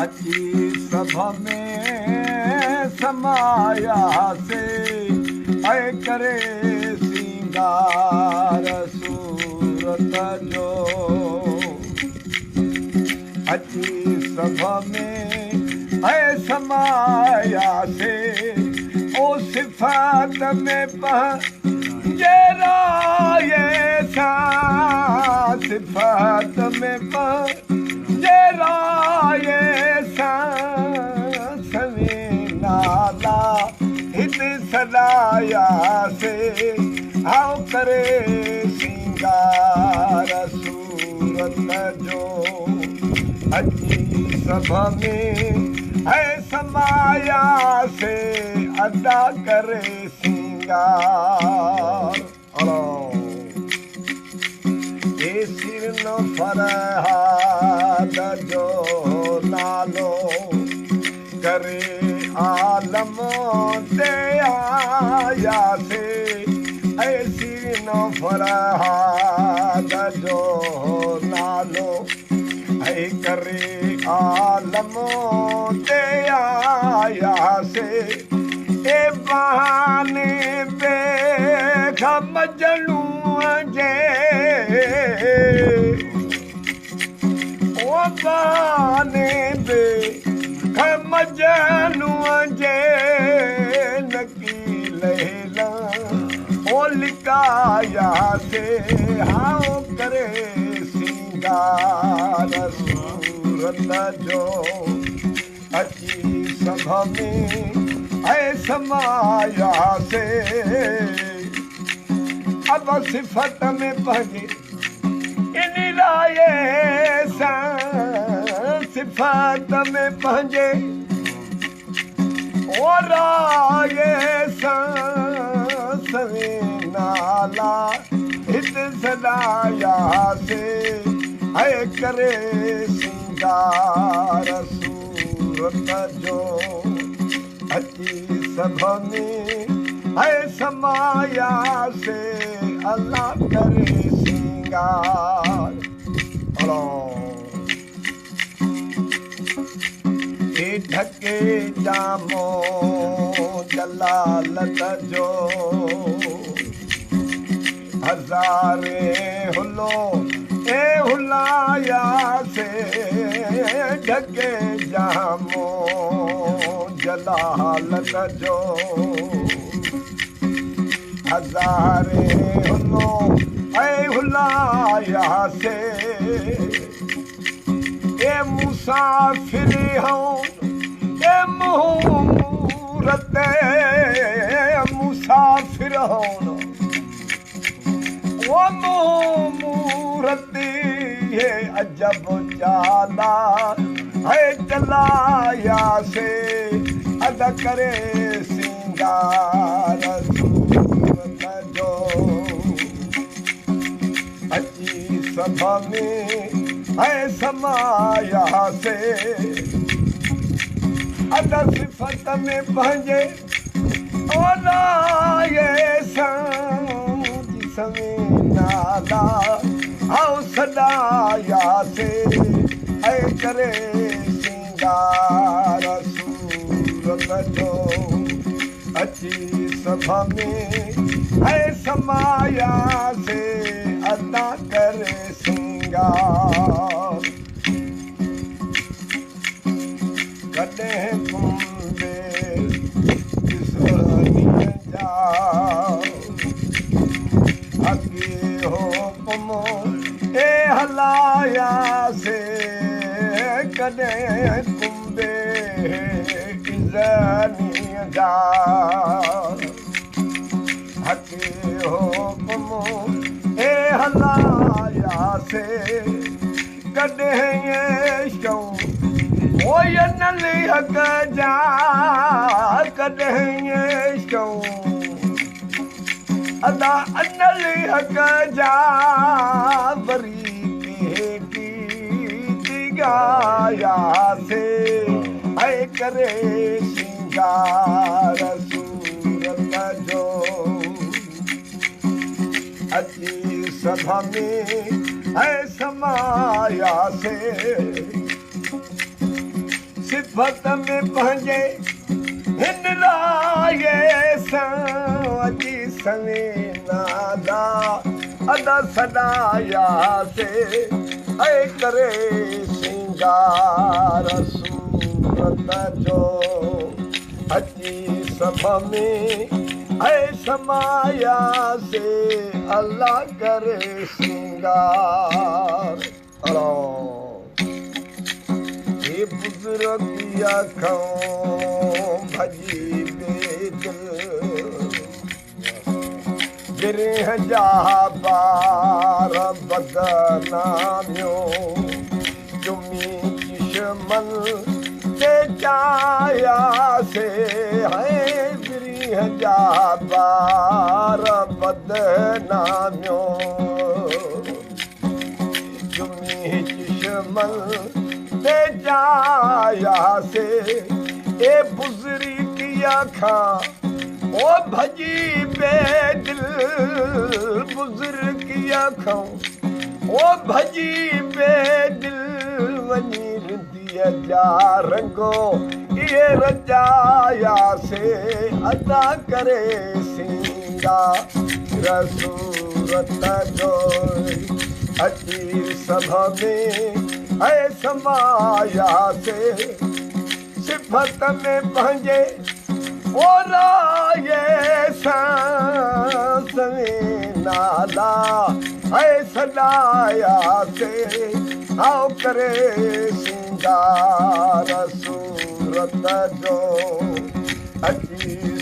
अची सभा में समाया से ऐं करे सिंगार सूरत जो। अची सभा में ऐं समाया से ओ सिफात में पंहिंजे राये सां, सिफात में पंहिंजे राये सां सवी नाला हिते सॾाया से आओ करे सिंगार सूरत जो। अची सभा में ऐं समाया से अदा करे सिंगार। ए सिर न फरहाद जो नालो करे आलम ते आया से। ए सिर न फरहाद जो नालो ऐं करे आलम ते आया से। ए बहाने पे मजनूअ जे, ओ बहाने पे मजनूअ जे नकी लहला ओ लिकाया से हाओ करे सिंगार सूरत जो। अची सभा में ऐं समाया से अब सिफत में पंहिंजे इन राये सां, सिफत में पंहिंजे ओ राये सां सवी नाला हिते सॾाया से ऐं करे सिंगार सूरत जो। अची सभा में ऐं समाया से अल्लाह करे सिंगार। ए ढके जामो जलालत जो हज़ारे हुलो ए हुलाया से। ढके जामो जलालत जो हज़ारे हुलो ऐं हुलाया से। ए मुसाफिर हूं ए मुहूरत मुसाफिर हूं ओ मुहूरती है अजब चाला है चलाया से अदा करे सिंगार सूरत जो। अची सभा में ऐं समाया से अदा सिफत में पंहिंजे ओ राये सां सवी नाला आओ सॾाया से ऐं करे सिंगार सूरत जो। अची सभा में ऐं समाया से अदा करे सिंगार। कॾहिं कुंबे किसनीअ जा अॻे हुकुम ए हलाया से। कॾहिं कुंबे किसनीअ जा अॻे हुकुम ए हलाया से। कॾहिं शऊं ओ नली हक़ जा, कॾहिं शऊं अदा अनली हक़ जा वरी की गाया से ऐं करे सिंगार सूरत जो। अची सभा में ऐं समाया से सिफत में पंहिंजे हिन लाइ अॼु सवे नाला अदा सॾायासीं ऐं करे सिंगार सूरत जो अची सभ में ऐं समायासीं अल्लाह करे सिंगार हे बुज़ुर्ग अखों भॼी बेदिल गिरह जा ॿार बदनामियूं चुमी दुश्मन ते चाहियासीं है गिरह जा ॿार बदनामियूं चुमी दुश्मन ते चाहियासीं ए बुज़ुर्गी खां ओ भॼी बेदिल बुज़ुर्गीअ खां ओ भॼी बेदिल वञी रिंदीअ जा रंगो इहे रजायासीं अदा करे सिंगार सूरत जो अची सभ में ऐं समायासीं सिफत में पंहिंजे सवे नाला ऐं सॾायासीं आओ करे सिंगार सूरत जो